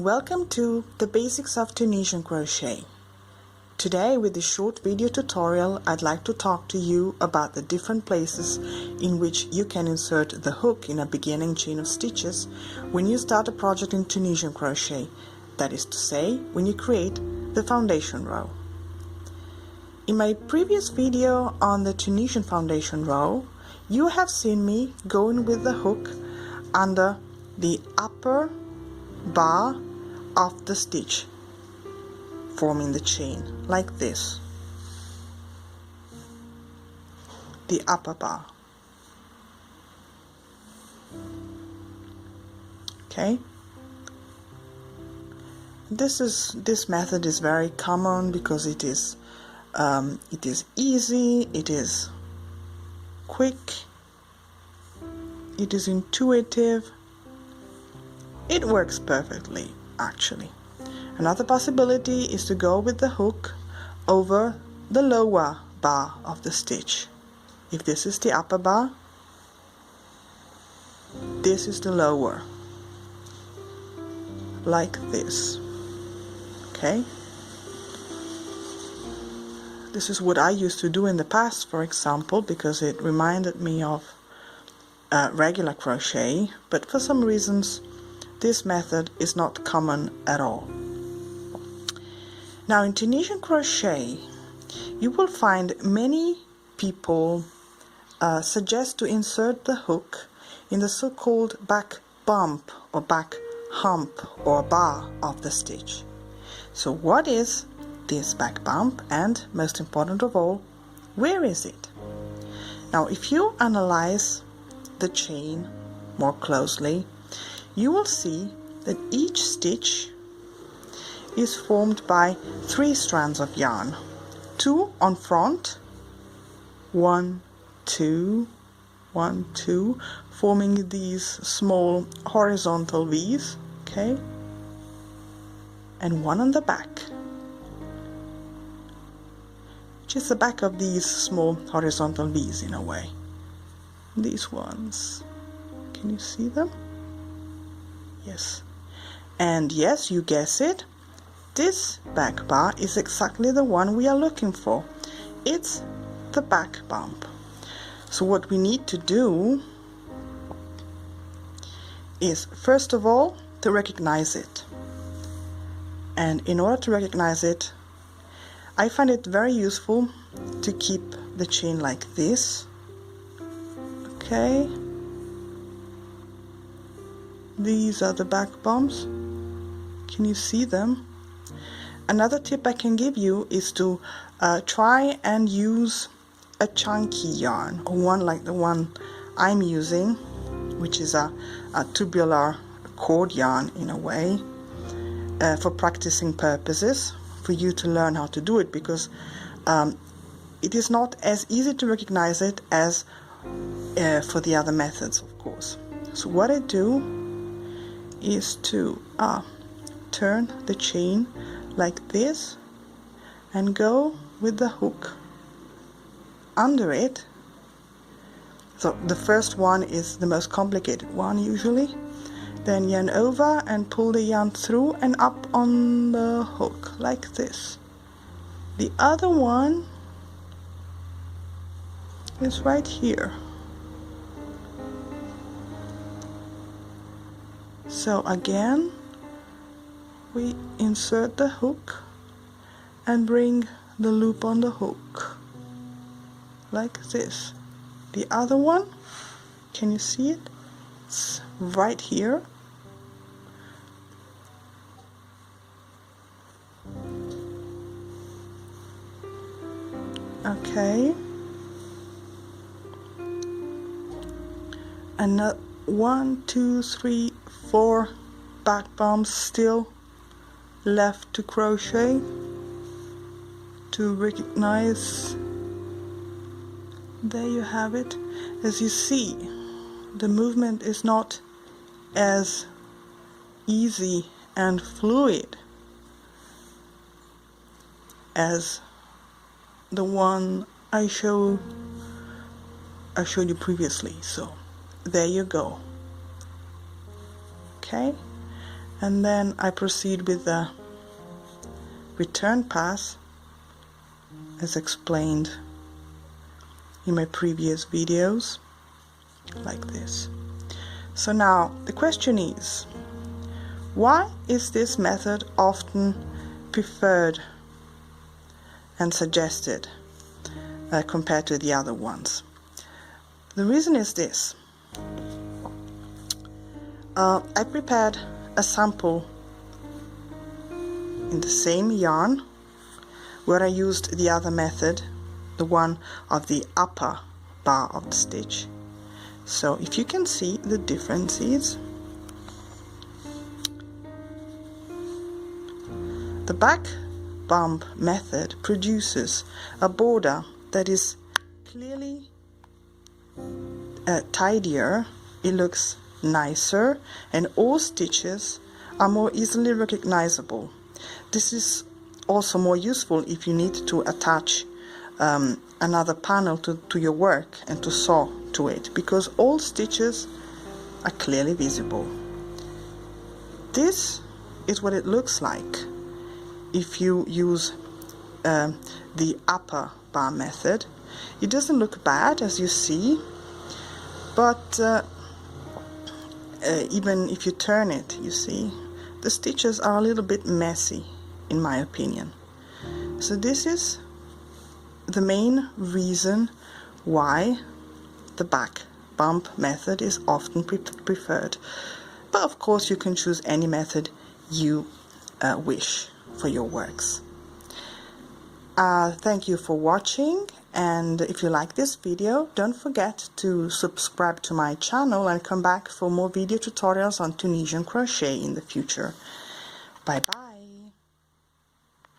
Welcome to the basics of Tunisian crochet. Today with this short video tutorial I'd like to talk to you about the different places in which you can insert the hook in a beginning chain of stitches when you start a project in Tunisian crochet, that is to say, when you create the foundation row. In my previous video on the Tunisian foundation row, you have seen me going with the hook under the upper bar of the stitch, forming the chain like this, the upper bar. Okay, this method is very common because it is easy, it is quick, it is intuitive. It works perfectly, actually. Another possibility is to go with the hook over the lower bar of the stitch. If this is the upper bar, this is the lower, like this. Okay? This is what I used to do in the past, for example, because it reminded me of regular crochet, but for some reasons this method is not common at all. Now in Tunisian crochet, you will find many people suggest to insert the hook in the so-called back bump or back hump or bar of the stitch. So what is this back bump, and most important of all, where is it? Now if you analyze the chain more closely, you will see that each stitch is formed by 3 strands of yarn, 2 on front, 1, 2, 1, 2, forming these small horizontal V's, okay, and 1 on the back, which is the back of these small horizontal V's in a way. These ones, can you see them? Yes, and yes, you guess it, this back bar is exactly the one we are looking for. It's the back bump. So what we need to do is, first of all, to recognize it. And in order to recognize it, I find it very useful to keep the chain like this. Okay. These are the back bumps. Can you see them? Another tip I can give you is to try and use a chunky yarn, or one like the one I'm using, which is a tubular cord yarn in a way, for practicing purposes, for you to learn how to do it, because it is not as easy to recognize it as for the other methods, of course. So what I do is to turn the chain like this and go with the hook under it. So the first one is the most complicated one usually. Then yarn over and pull the yarn through and up on the hook like this. The other one is right here. So again, we insert the hook and bring the loop on the hook like this. The other one, can you see it? It's right here. Okay. And 1, 2, 3, 4 back bumps still left to crochet, to recognize. There you have it. As you see, the movement is not as easy and fluid as the one I showed you previously. So there you go. Okay, and then I proceed with the return pass as explained in my previous videos, like this. So now the question is, why is this method often preferred and suggested compared to the other ones? The reason is this. I prepared a sample in the same yarn where I used the other method, the one of the upper bar of the stitch. So if you can see the differences, the back bump method produces a border that is clearly tidier, it looks nicer, and all stitches are more easily recognizable. This is also more useful if you need to attach another panel to your work and to sew to it, because all stitches are clearly visible. This is what it looks like if you use the upper bar method. It doesn't look bad, as you see, but even if you turn it, you see the stitches are a little bit messy, in my opinion. So this is the main reason why the back bump method is often preferred. But of course you can choose any method you wish for your works. Thank you for watching, and if you like this video, don't forget to subscribe to my channel and come back for more video tutorials on Tunisian crochet in the future. Bye bye.